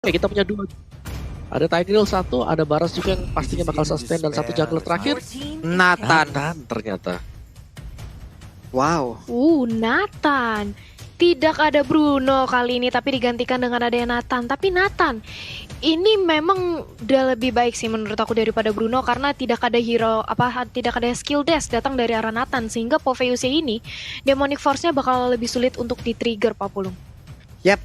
Oke, kita punya dua. Ada Tidal satu, ada Baras juga yang pastinya bakal sustain, dan satu jungler terakhir Nathan ternyata. Wow. Nathan. Tidak ada Bruno kali ini, tapi digantikan dengan adanya Nathan. Tapi Nathan, ini memang udah lebih baik sih menurut aku daripada Bruno, karena tidak ada tidak ada skill dash datang dari arah Nathan, sehingga PoVUC ini Demonic Force-nya bakal lebih sulit untuk di-trigger, Pak Pulung. Yap.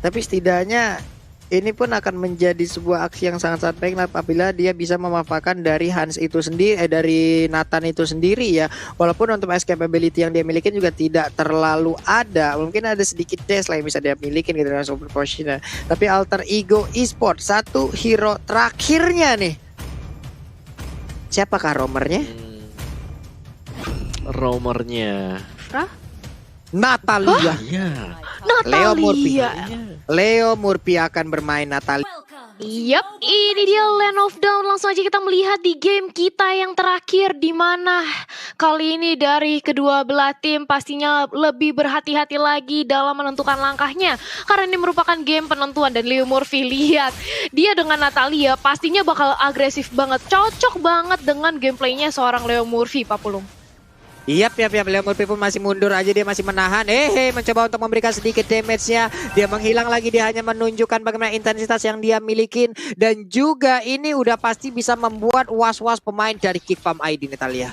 Tapi setidaknya ini pun akan menjadi sebuah aksi yang sangat-sangat baik apabila dia bisa memanfaatkan dari Hans itu sendiri, dari Nathan itu sendiri ya. Walaupun untuk escapability yang dia miliki juga tidak terlalu ada. Mungkin ada sedikit dash lah yang bisa dia miliki gitu dengan super potion. Tapi Alter Ego Esports satu hero terakhirnya nih. Siapakah roamernya? Roamernya Natalia. Iya. Leo Murphy akan bermain Natalia. Yap, ini dia Land of Dawn. Langsung aja kita melihat di game kita yang terakhir, di mana kali ini dari kedua belah tim pastinya lebih berhati-hati lagi dalam menentukan langkahnya, karena ini merupakan game penentuan. Dan Leo Murphy, lihat dia dengan Natalia pastinya bakal agresif banget, cocok banget dengan gameplaynya seorang Leo Murphy, Pak Pulung. Yap, Leo Murphy pun masih mundur aja, dia masih menahan. Mencoba untuk memberikan sedikit damage-nya. Dia menghilang lagi, dia hanya menunjukkan bagaimana intensitas yang dia miliki. Dan juga ini udah pasti bisa membuat was-was pemain dari Kick Farm ID Natalia.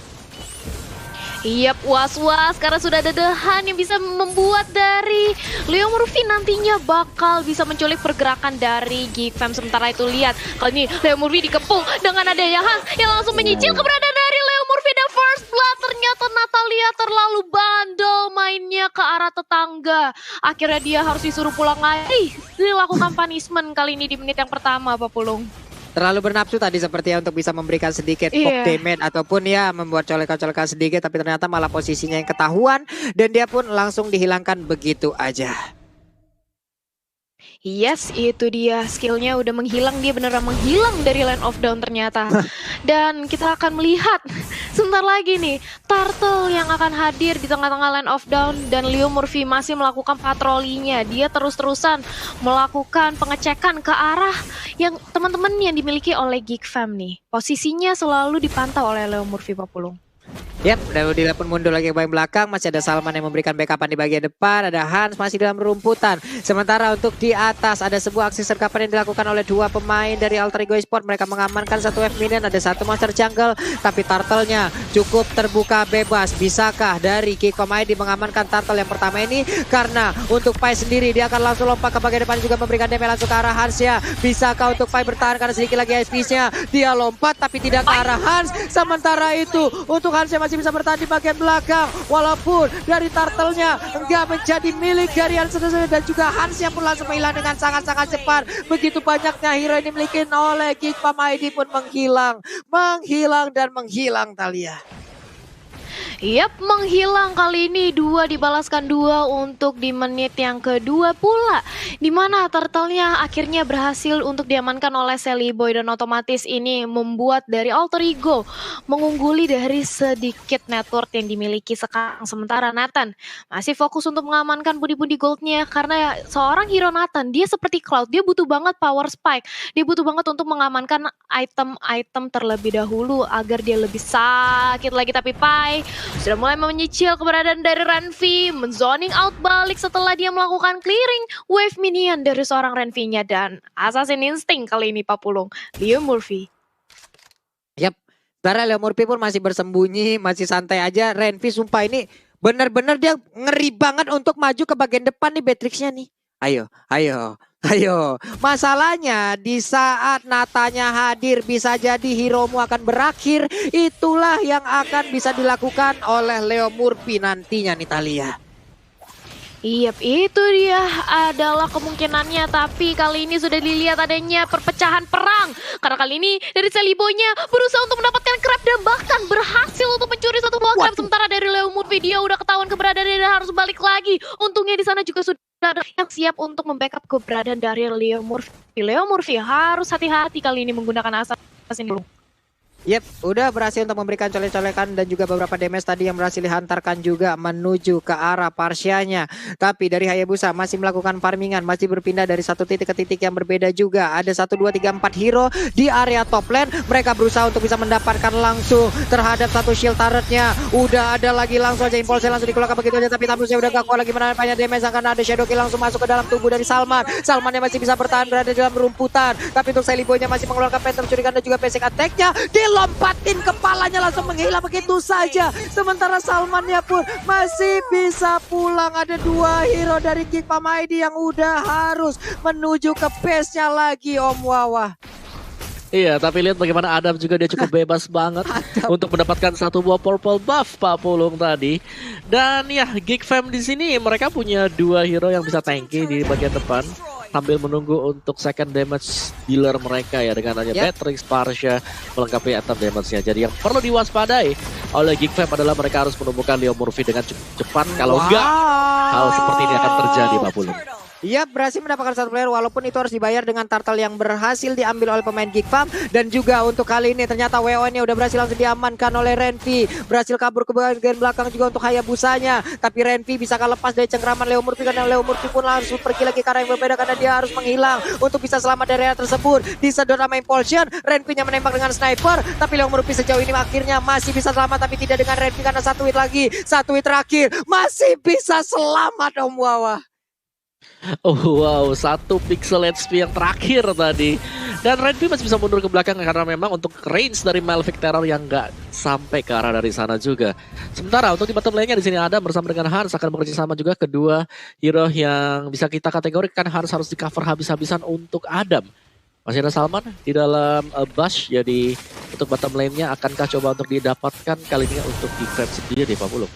Yap, was-was karena sudah ada Dehan yang bisa membuat dari Leo Murphy nantinya bakal bisa menculik pergerakan dari Geek Fam. Sementara itu lihat, kali ini Leo Murphy dikepung dengan adanya Hans yang langsung menyicil keberadaan dari Leo Murphy. Dan first blood, ternyata Natalia terlalu bandel mainnya ke arah tetangga. Akhirnya dia harus disuruh pulang lagi. Dilakukan punishment kali ini di menit yang pertama, Pak Pulung. Terlalu bernafsu tadi sepertinya untuk bisa memberikan sedikit pop damage ataupun ya membuat colekan-colekan sedikit, tapi ternyata malah posisinya yang ketahuan dan dia pun langsung dihilangkan begitu aja. Yes, itu dia, skillnya udah menghilang, dia beneran menghilang dari Land of Dawn ternyata. Dan kita akan melihat sebentar lagi nih Turtle yang akan hadir di tengah-tengah Land of Dawn, dan Leo Murphy masih melakukan patrolinya. Dia terus-terusan melakukan pengecekan ke arah yang teman-teman yang dimiliki oleh Geek Fam nih. Posisinya selalu dipantau oleh Leo Murphy, Pak Pulung. Yap, dan dia pun mundur lagi ke bagian belakang. Masih ada Salman yang memberikan backupan di bagian depan. Ada Hans masih dalam rumputan. Sementara untuk di atas ada sebuah aksi sergapan yang dilakukan oleh dua pemain dari Alter Ego Esports. Mereka mengamankan satu F minion, ada satu monster jungle. Tapi turtle-nya cukup terbuka bebas. Bisakah dari Kick Farm ID mengamankan turtle yang pertama ini? Karena untuk Pai sendiri dia akan langsung lompat ke bagian depan juga memberikan damage langsung ke arah Hans ya. Bisakah untuk Pai bertahan karena sedikit lagi HP-nya? Dia lompat tapi tidak ke arah Hans. Sementara itu untuk Hans yang masih bisa bertahan di bagian belakang, walaupun dari turtle-nya enggak menjadi milik dari Hans dan juga Hans yang pun langsung menghilang dengan sangat-sangat cepat. Begitu banyaknya hero yang dimiliki oleh Geek Farm ID pun menghilang dan menghilang Talia. Yap, menghilang kali ini, dua dibalaskan dua untuk di menit yang kedua pula, dimana turtle-nya akhirnya berhasil untuk diamankan oleh Sally Boy, dan otomatis ini membuat dari Alter Ego mengungguli dari sedikit network yang dimiliki sekarang. Sementara Nathan masih fokus untuk mengamankan pundi-pundi goldnya, karena seorang hero Nathan, dia seperti Cloud, dia butuh banget power spike, dia butuh banget untuk mengamankan item-item terlebih dahulu agar dia lebih sakit lagi. Tapi Pai sudah mulai menyicil keberadaan dari Renvi, menzoning out balik setelah dia melakukan clearing wave minion dari seorang Renvi-nya. Dan Assassin Instinct kali ini, Pak Pulung, Leo Murphy. Yap, karena Leo Murphy pun masih bersembunyi, masih santai aja. Renvi sumpah ini benar-benar dia ngeri banget untuk maju ke bagian depan nih Beatrix-nya nih. Ayo. Masalahnya di saat Natanya hadir bisa jadi heromu akan berakhir. Itulah yang akan bisa dilakukan oleh Leo Murphy nantinya nih Talia. Iya, itu dia adalah kemungkinannya, tapi kali ini sudah dilihat adanya perpecahan perang. Karena kali ini dari Sally Boy-nya berusaha untuk mendapatkan crab dan bahkan berhasil untuk mencuri satu buah crab. Sementara dari Leo Murphy dia udah ketahuan keberadaannya dan harus balik lagi. Untungnya di sana juga sudah ada yang siap untuk membackup keberadaan dari Leo Murphy. Leo Murphy harus hati-hati kali ini menggunakan assassin dulu. Yep, udah berhasil untuk memberikan colek-colekan dan juga beberapa damage tadi yang berhasil dihantarkan juga menuju ke arah Parsianya. Tapi dari Hayabusa masih melakukan farmingan, masih berpindah dari satu titik ke titik yang berbeda juga. Ada 1, 2, 3, 4 hero di area top lane. Mereka berusaha untuk bisa mendapatkan langsung terhadap satu shield turretnya. Udah ada lagi langsung aja impulse langsung dikeluarkan begitu aja. Tapi Tamlusnya udah gak kuat lagi menahan banyak damage. Karena ada Shadow Kill langsung masuk ke dalam tubuh dari Salman. Salmannya masih bisa bertahan berada di dalam rumputan. Tapi untuk Sally Boy-nya masih mengeluarkan Phantom Shuriken dan juga basic attack-nya. Lompatin kepalanya langsung menghilang begitu saja. Sementara Salmannya pun masih bisa pulang. Ada 2 hero dari Geek Farm ID yang udah harus menuju ke base-nya lagi Om Wawa. Iya, tapi lihat bagaimana Adam juga dia cukup bebas banget untuk mendapatkan satu buah purple buff Pak Pulung tadi. Dan ya, Geek Fam di sini mereka punya 2 hero yang bisa tanky di bagian depan sambil menunggu untuk second damage dealer mereka ya dengan hanya Beatrix, Parsha melengkapi item damage-nya. Jadi yang perlu diwaspadai oleh Geek Fam adalah mereka harus menemukan Leo Murphy dengan cukup cepat. Kalau enggak, hal seperti ini akan terjadi Pak Pulung. Ia berhasil mendapatkan satu player walaupun itu harus dibayar dengan turtle yang berhasil diambil oleh pemain Geek Farm. Dan juga untuk kali ini ternyata WO-nya udah berhasil langsung diamankan oleh Renvi. Berhasil kabur ke bagian belakang juga untuk Hayabusanya. Tapi Renvi bisa lepas dari cengkraman Leo Murphy karena Leo Murphy pun langsung pergi lagi ke arah yang berbeda karena dia harus menghilang untuk bisa selamat dari area tersebut. Disedot sama Impulsion, Renvi-nya menembak dengan sniper. Tapi Leo Murphy sejauh ini akhirnya masih bisa selamat tapi tidak dengan Renvi karena 1 hit lagi. 1 hit terakhir masih bisa selamat Om Wawa. Oh wow, 1 pixel HP yang terakhir tadi. Dan Renvi masih bisa mundur ke belakang karena memang untuk range dari Malphite Terror yang nggak sampai ke arah dari sana juga. Sementara untuk di bottom lane-nya di sini ada bersama dengan Hans akan bekerja sama juga kedua hero yang bisa kita kategorikan harus di cover habis-habisan untuk Adam. Masih ada Salman di dalam Bash, jadi untuk bottom lane-nya akankah coba untuk didapatkan kali ini untuk defense sendiri Pak Pulung?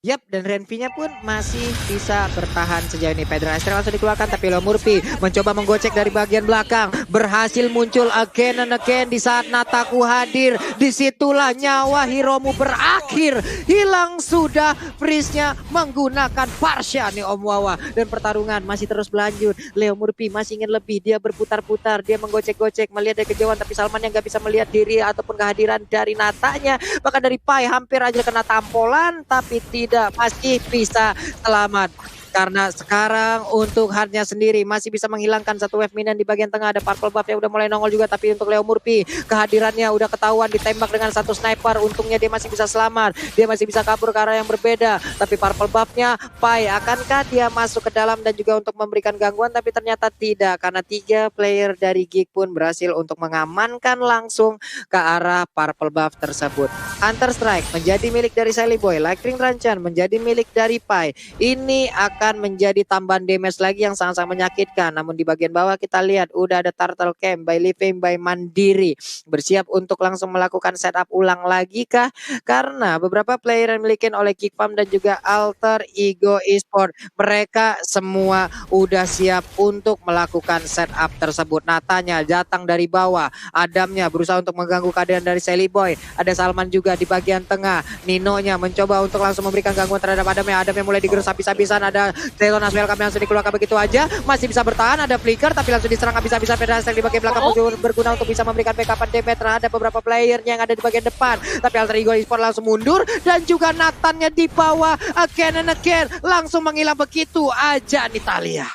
Yap, dan Renvi-nya pun masih bisa bertahan sejauh ini. Pedro Astral langsung dikeluarkan, tapi Leo Murphy mencoba menggocek dari bagian belakang. Berhasil muncul again and again di saat Nataku hadir. Disitulah nyawa Hiromu berakhir. Hilang sudah Freeze-nya menggunakan Parsha nih Om Wawa. Dan pertarungan masih terus berlanjut. Leo Murphy masih ingin lebih. Dia berputar-putar, dia menggocek-gocek, melihat dari kejauhan. Tapi Salman yang gak bisa melihat diri ataupun kehadiran dari Natanya. Bahkan dari Pai hampir aja kena tampolan, tapi tidak, masih bisa selamat. Karena sekarang untuk hardnya sendiri masih bisa menghilangkan satu wave minion di bagian tengah. Ada purple buff yang udah mulai nongol juga. Tapi untuk Leo Murphy kehadirannya udah ketahuan ditembak dengan satu sniper. Untungnya dia masih bisa selamat. Dia masih bisa kabur ke arah yang berbeda. Tapi purple buffnya Pai, akankah dia masuk ke dalam dan juga untuk memberikan gangguan? Tapi ternyata tidak. Karena 3 player dari Geek pun berhasil untuk mengamankan langsung ke arah purple buff tersebut. Hunter Strike menjadi milik dari Sally Boy. Lightning Ranchan menjadi milik dari Pai. Ini akan menjadi tambahan damage lagi yang sangat-sangat menyakitkan. Namun di bagian bawah kita lihat udah ada Turtle Camp by Living by Mandiri bersiap untuk langsung melakukan setup ulang lagi kah? Karena beberapa player yang dimiliki oleh Geek Farm dan juga Alter Ego Esport, mereka semua udah siap untuk melakukan setup tersebut. Natanya datang dari bawah, Adamnya berusaha untuk mengganggu keadaan dari Sally Boy. Ada Salman juga di bagian tengah. Ninonya mencoba untuk langsung memberikan gangguan terhadap Adamnya. Adamnya mulai digerus habis-habisan. Ada Teton Aswell kami langsung dikeluarkan begitu aja. Masih bisa bertahan. Ada flicker tapi langsung diserang habis-habisan. Federasi di bagian belakang berguna untuk bisa memberikan backup damage terhadap beberapa player yang ada di bagian depan. Tapi Alter Ego Esport langsung mundur. Dan juga Nathannya di bawah. Again and again. Langsung menghilang begitu aja nih Talia.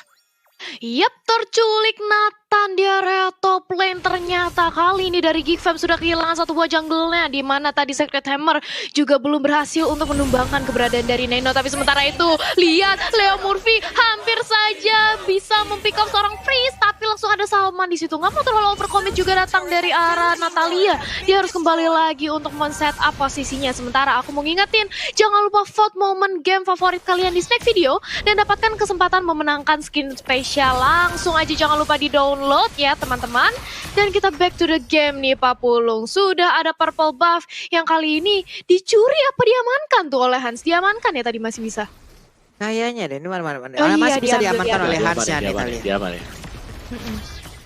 Yap, terculik Nathan di area top lane. Ternyata kali ini dari Geek Fam sudah kehilangan satu buah jungle-nya, di mana tadi Sacred Hammer juga belum berhasil untuk menumbangkan keberadaan dari Neno. Tapi sementara itu, lihat Leo Murphy hampir saja bisa mempick up seorang Freeze, tapi langsung ada Salman di situ. Nggak mau terlalu overcommit juga datang dari arah Natalia. Dia harus kembali lagi untuk men-set up posisinya. Sementara aku mau ngingetin, jangan lupa vote momen game favorit kalian di snack video dan dapatkan kesempatan memenangkan skin spesial. Langsung aja jangan lupa di-download ya teman-teman. Dan kita back to the game nih Pak Pulung. Sudah ada purple buff yang kali ini dicuri apa diamankan tuh oleh Hans? Diamankan ya tadi masih bisa? Kayaknya deh, ini mana. Oh, masih iya, bisa diambil, diamankan oleh Diaman, Hansnya nih Talia. diaman ya.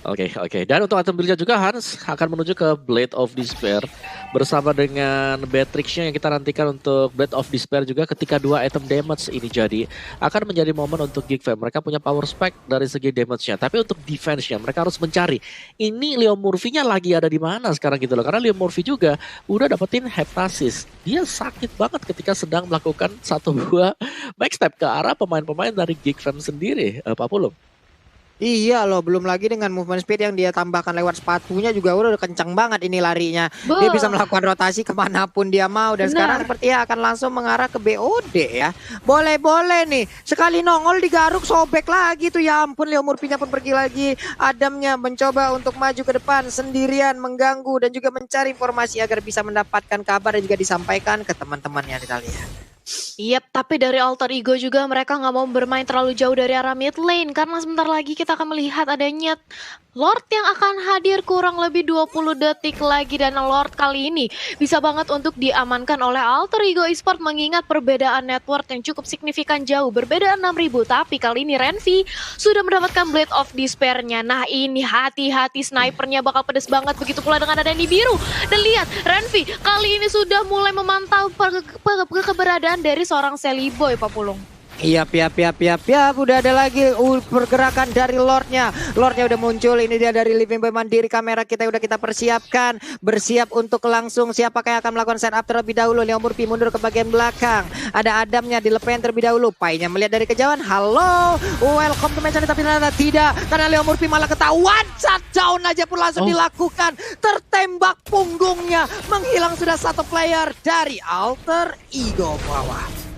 Oke. Dan untuk item build-nya juga Hans akan menuju ke Blade of Despair bersama dengan Beatrix-nya yang kita nantikan untuk Blade of Despair juga ketika 2 item damage ini jadi akan menjadi momen untuk Geek Fam. Mereka punya power spike dari segi damage-nya, tapi untuk defense-nya mereka harus mencari ini Leo Murphy-nya lagi ada di mana sekarang gitu loh. Karena Leo Murphy juga udah dapetin heptasis. Dia sakit banget ketika sedang melakukan 1-2 backstep ke arah pemain-pemain dari Geek Fam sendiri, Pak Pulung. Iya loh, belum lagi dengan movement speed yang dia tambahkan lewat sepatunya juga udah kencang banget ini larinya. Dia bisa melakukan rotasi kemanapun dia mau. Dan sekarang sepertinya akan langsung mengarah ke BOD ya. Boleh-boleh nih, sekali nongol digaruk sobek lagi tuh, ya ampun. Leo Murphy-nya pun pergi lagi. Adamnya mencoba untuk maju ke depan sendirian, mengganggu dan juga mencari informasi agar bisa mendapatkan kabar dan juga disampaikan ke teman-temannya kita lihat. Yap, tapi dari Alter Ego juga mereka nggak mau bermain terlalu jauh dari arah mid lane karena sebentar lagi kita akan melihat adanya Lord yang akan hadir kurang lebih 20 detik lagi, dan Lord kali ini bisa banget untuk diamankan oleh Alter Ego Esport mengingat perbedaan network yang cukup signifikan jauh, berbeda 6.000, tapi kali ini Renvi sudah mendapatkan Blade of Despair-nya. Nah ini hati-hati, snipernya bakal pedes banget, begitu pula dengan adanya biru. Dan lihat Renvi kali ini sudah mulai memantau keberadaan dari seorang Sally Boy, Pak Pulung. Iya, udah ada lagi pergerakan dari Lordnya. Lordnya udah muncul, ini dia dari Living Boy Mandiri. Kamera kita udah kita persiapkan, bersiap untuk langsung siapakah yang akan melakukan setup terlebih dahulu. Leo Murphy mundur ke bagian belakang. Ada Adamnya dilepen terlebih dahulu. Painya melihat dari kejauhan, halo, welcome to match, tapi ternyata tidak. Karena Leo Murphy malah ketahuan, shutdown aja pun langsung dilakukan. Tertembak punggungnya, menghilang sudah satu player dari Alter Ego bawah.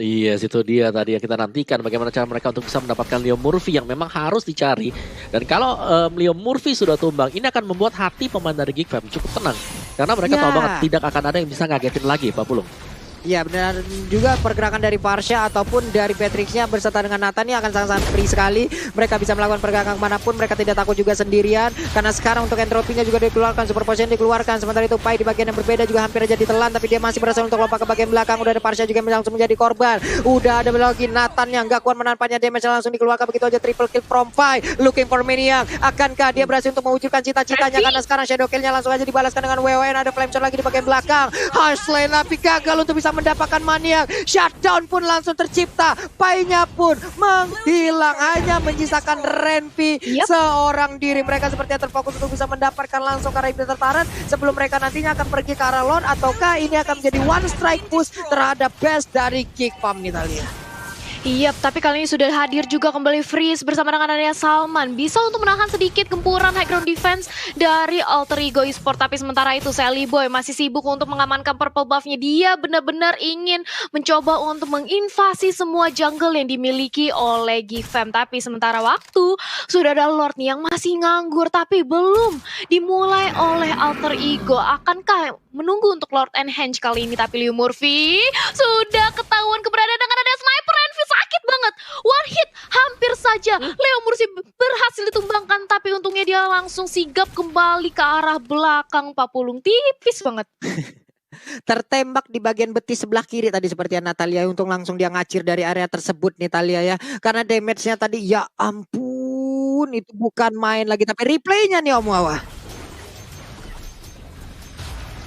Iya, situ dia tadi yang kita nantikan bagaimana cara mereka untuk bisa mendapatkan Leo Murphy yang memang harus dicari. Dan kalau Leo Murphy sudah tumbang, ini akan membuat hati pemain dari Geek Fam cukup tenang. Karena mereka tahu banget tidak akan ada yang bisa ngagetin lagi, Pak Pulung. Ya benar juga, pergerakan dari Parsha ataupun dari Patricknya berserta dengan Nathan ini akan sangat-sangat free sekali. Mereka bisa melakukan pergerakan manapun, mereka tidak takut juga sendirian. Karena sekarang untuk entropinya juga dikeluarkan, super potion dikeluarkan. Sementara itu Pai di bagian yang berbeda juga hampir aja ditelan, tapi dia masih berhasil untuk lompat ke bagian belakang. Udah ada Parsha juga yang langsung menjadi korban. Udah ada lagi Nathan yang gak kuat menampaknya, damage langsung dikeluarkan begitu aja, triple kill from Pai. Looking for Maniac, akankah dia berhasil untuk mewujudkan cita-citanya? Karena sekarang shadow killnya langsung aja dibalaskan dengan WWN. Ada flame shot lagi di bagian belakang. Harsley tapi gagal untuk bisa mendapatkan Maniac. Shutdown pun langsung tercipta. Pai-nya pun menghilang, hanya menyisakan Renvi seorang diri. Mereka sepertinya terfokus untuk bisa mendapatkan langsung karena itu tertarik sebelum mereka nantinya akan pergi ke arah Lord, ataukah ini akan menjadi one strike push terhadap best dari Geek Fam kita lihat. Iya, tapi kali ini sudah hadir juga kembali Freeze bersama dengan adanya Salman. Bisa untuk menahan sedikit gempuran high ground defense dari Alter Ego Esport. Tapi sementara itu Sally Boy masih sibuk untuk mengamankan purple buff-nya. Dia benar-benar ingin mencoba untuk menginvasi semua jungle yang dimiliki oleh Geek Fam. Tapi sementara waktu sudah ada Lord nih yang masih nganggur tapi belum dimulai oleh Alter Ego. Akankah menunggu untuk Lord Enhance kali ini? Tapi Leo Murphy sudah ketahuan keberadaan dengan ada sniper. Renvi sakit banget, one hit hampir saja Leo Murphy berhasil ditumbangkan, tapi untungnya dia langsung sigap kembali ke arah belakang. Pak Pulung, tipis banget. Tertembak di bagian betis sebelah kiri tadi seperti Natalia, untuk langsung dia ngacir dari area tersebut nih Talia ya. Karena damage-nya tadi ya ampun, itu bukan main lagi, tapi replaynya nih Om Wawa.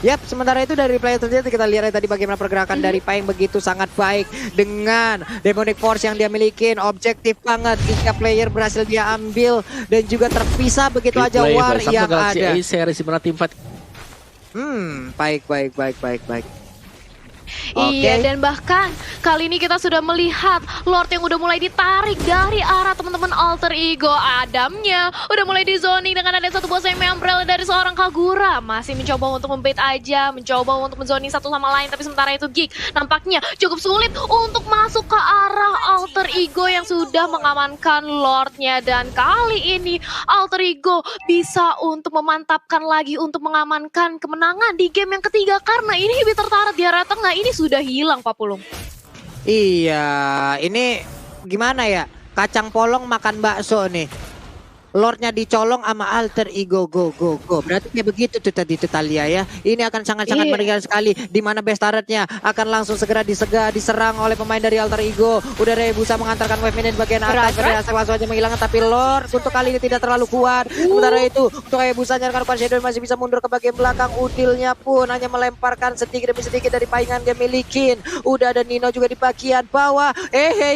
Yap, sementara itu dari replay terjadi kita lihat tadi bagaimana pergerakan dari Pai yang begitu sangat baik dengan Demonic Force yang dia miliki, objektif banget. 3 player berhasil dia ambil dan juga terpisah begitu aja war yang ada. Series dimana tim fight. Baik. Iya, dan bahkan kali ini kita sudah melihat Lord yang udah mulai ditarik dari arah teman-teman Alter Ego. Adamnya udah mulai di zoning dengan ada satu buah semi umbrella dari seorang Kagura. Masih mencoba untuk membait aja, mencoba untuk menzoning satu sama lain. Tapi sementara itu Geek nampaknya cukup sulit untuk masuk ke arah Alter Ego yang sudah mengamankan Lordnya. Dan kali ini Alter Ego bisa untuk memantapkan lagi untuk mengamankan kemenangan di game yang ketiga. Karena ini lebih tertarik di area tengah. Ini sudah hilang Pak Pulung. Iya, ini gimana ya? Kacang polong makan bakso nih. Lordnya dicolong sama alter ego go. Berarti kayak begitu tuh tadi tuh Talia ya. Ini akan sangat-sangat Iya. mengerikan sekali. Di mana best turretnya akan langsung segera diserang oleh pemain dari alter ego. Udah Rebusa mengantarkan wave minion bagian atas. Right. Langsung aja menghilangkan, tapi Lord untuk kali ini tidak terlalu kuat. Sementara itu untuk Rebusa nyarkan Shadow masih bisa mundur ke bagian belakang. Udilnya pun hanya melemparkan sedikit demi sedikit dari paingan dia milikin. Udah ada Nino juga di bagian bawah.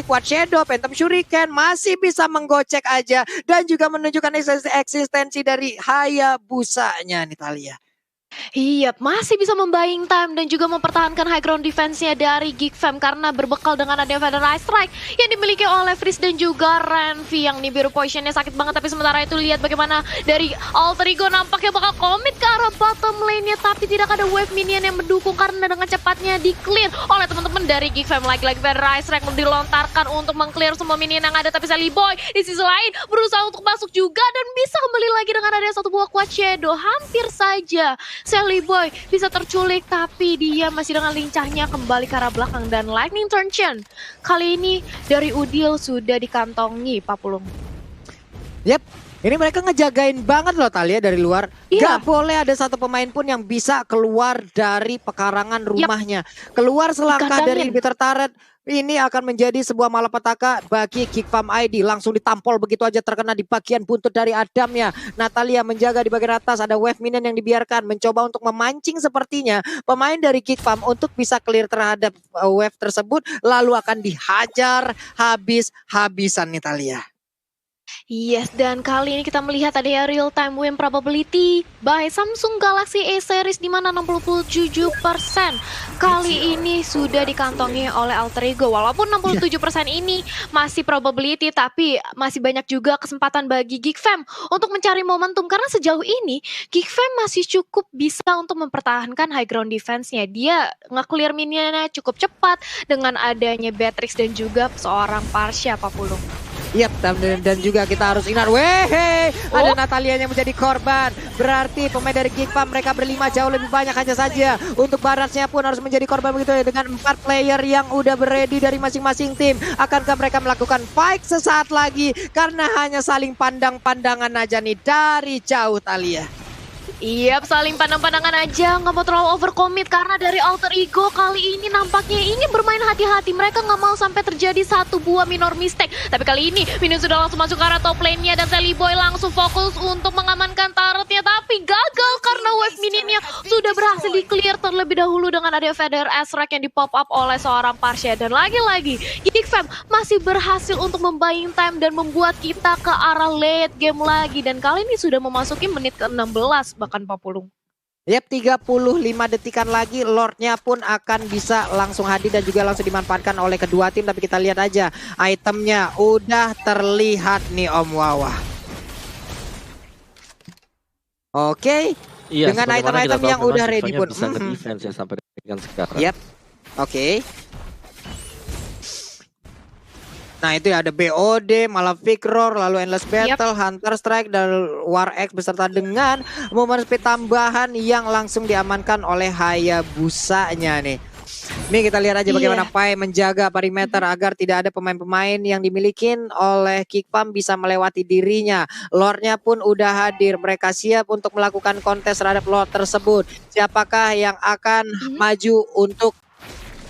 Quad Shadow, Phantom Shuriken masih bisa menggocek aja dan juga menunjukkan eksistensi dari Hayabusanya nih Talia. Iya, masih bisa membaying time dan juga mempertahankan high ground defense-nya dari Geek Fam karena berbekal dengan adanya Feather Strike yang dimiliki oleh Freeze dan juga Renvi yang Nibiru positionnya sakit banget. Tapi sementara itu lihat bagaimana dari Alter Ego nampaknya bakal komit ke arah bottom lane-nya, tapi tidak ada wave minion yang mendukung karena dengan cepatnya di-clear oleh teman-teman dari Geek Fam. Lagi-lagi Feather Strike dilontarkan untuk meng-clear semua minion yang ada, tapi Sally Boy di sisi lain berusaha untuk masuk juga dan bisa kembali lagi dengan adanya satu buah Quad Shadow. Hampir saja Sally Boy bisa terculik, tapi dia masih dengan lincahnya kembali ke arah belakang dan Lightning Turn Chain. Kali ini dari Udil sudah dikantongi Pak Pulung. Yep, ini mereka ngejagain banget loh Talia dari luar. Iya. Gak boleh ada satu pemain pun yang bisa keluar dari pekarangan rumahnya. Keluar selangkah dari Dikandangin. inhibitor turret. Ini akan menjadi sebuah malapetaka bagi Geek Fam ID. Langsung ditampol begitu aja, terkena di bagian buntut dari Adamnya. Natalia menjaga di bagian atas, ada wave minion yang dibiarkan. Mencoba untuk memancing sepertinya pemain dari Geek Fam untuk bisa clear terhadap wave tersebut. Lalu akan dihajar habis-habisan nih Talia. Yes, dan kali ini kita melihat ada real time win probability by Samsung Galaxy A series di mana 67% kali ini sudah dikantongi oleh Alter Ego. Walaupun 67% ini masih probability, tapi masih banyak juga kesempatan bagi Geek Fam untuk mencari momentum karena sejauh ini Geek Fam masih cukup bisa untuk mempertahankan high ground defense-nya. Dia nge-clear minionnya cukup cepat dengan adanya Beatrix dan juga seorang Parsha Pak Pulung. Yap, dan juga kita harus ingat, ada Natalia yang menjadi korban. Berarti pemain dari Geek Fam mereka berlima jauh lebih banyak hanya saja. Untuk Barasnya pun harus menjadi korban begitu ya, dengan 4 player yang udah ready dari masing-masing tim. Akankah mereka melakukan fight sesaat lagi? Karena hanya saling pandang-pandangan aja nih dari jauh Talia. Iya, saling pandang-pandangan aja, nggak mau terlalu overcommit karena dari Alter Ego kali ini nampaknya ingin bermain hati-hati. Mereka nggak mau sampai terjadi satu buah minor mistake. Tapi kali ini Minion sudah langsung masuk ke arah top lane-nya dan Sally Boy langsung fokus untuk mengamankan turretnya, tapi gagal karena wave minionnya sudah berhasil di-clear terlebih dahulu dengan ada Feather Strike yang di-pop up oleh seorang Parsha. Dan lagi-lagi Geek Fam masih berhasil untuk membaying time dan membuat kita ke arah late game lagi. Dan kali ini sudah memasuki menit ke-16 bahkan Pak Pulung. Yap, 35 detikan lagi Lordnya pun akan bisa langsung hadir dan juga langsung dimanfaatkan oleh kedua tim. Tapi kita lihat aja itemnya udah terlihat nih Om Wawa. Oke, Iya, dengan sebagaimana kita item-item tahu yang memang udah ready Sivanya pun. bisa nge-defense ya sampai dengan sekarang. Yap, oke. Nah itu ya, ada BOD, Malefic Roar, lalu Endless Battle, Hunter Strike, dan War X beserta dengan momen speed tambahan yang langsung diamankan oleh Hayabusanya nih. Nih kita lihat aja bagaimana Pai menjaga perimeter agar tidak ada pemain-pemain yang dimiliki oleh Geek Fam bisa melewati dirinya. Lordnya pun udah hadir, mereka siap untuk melakukan kontes terhadap Lord tersebut. Siapakah yang akan maju untuk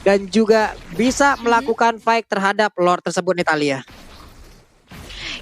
dan juga bisa melakukan fight terhadap Lord tersebut nih Talia.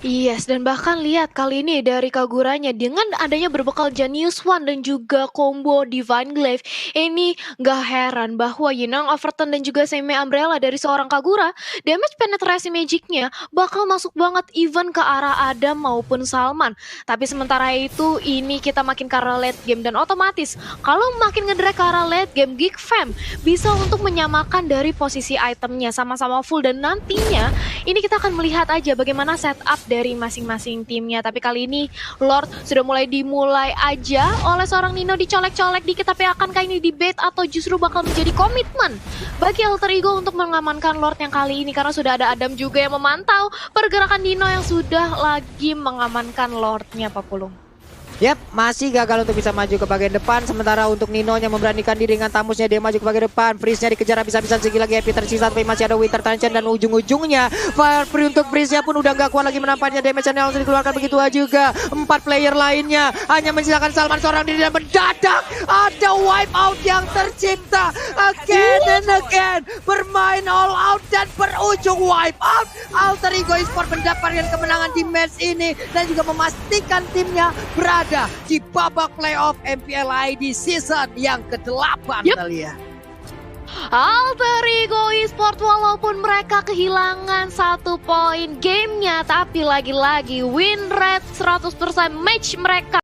Yes, dan bahkan lihat kali ini dari Kaguranya dengan adanya berbekal Genius One dan juga combo Divine Glaive, ini gak heran bahwa Yunong Overton dan juga Semi Umbrella dari seorang Kagura, damage penetrasi magicnya bakal masuk banget even ke arah Adam maupun Salman. Tapi sementara itu ini kita makin ke arah late game dan otomatis kalau makin ngedrag ke arah late game, Geek Fam bisa untuk menyamakan dari posisi itemnya sama-sama full. Dan nantinya ini kita akan melihat aja bagaimana setup dari masing-masing timnya. Tapi kali ini Lord sudah dimulai aja oleh seorang Nino, dicolek-colek dikit. Tapi akankah ini debate atau justru bakal menjadi komitmen bagi Alter Ego untuk mengamankan Lord yang kali ini, karena sudah ada Adam juga yang memantau pergerakan Nino yang sudah lagi mengamankan Lordnya Pak Pulung. Yap, masih gagal untuk bisa maju ke bagian depan. Sementara untuk Ninonya memberanikan diri dengan tamusnya, dia maju ke bagian depan. Freeze-nya dikejar habis-habisan, segi lagi Happy tersisa, tapi masih ada Winter Tension. Dan ujung-ujungnya Fire Free untuk Freeze-nya pun udah gak kuat lagi menampaknya. Damage yang langsung dikeluarkan begitu aja juga. 4 player lainnya hanya mensisakan Salman seorang diri, dan mendadak ada wipe out yang tercipta. Again and again, bermain all out dan berujung wipe out. Alter Ego Esports mendapatkan kemenangan di match ini dan juga memastikan timnya berada di babak playoff MPL ID season yang ke-8. Talia. Alter Ego Esports walaupun mereka kehilangan 1 poin gamenya, tapi lagi-lagi win rate 100% match mereka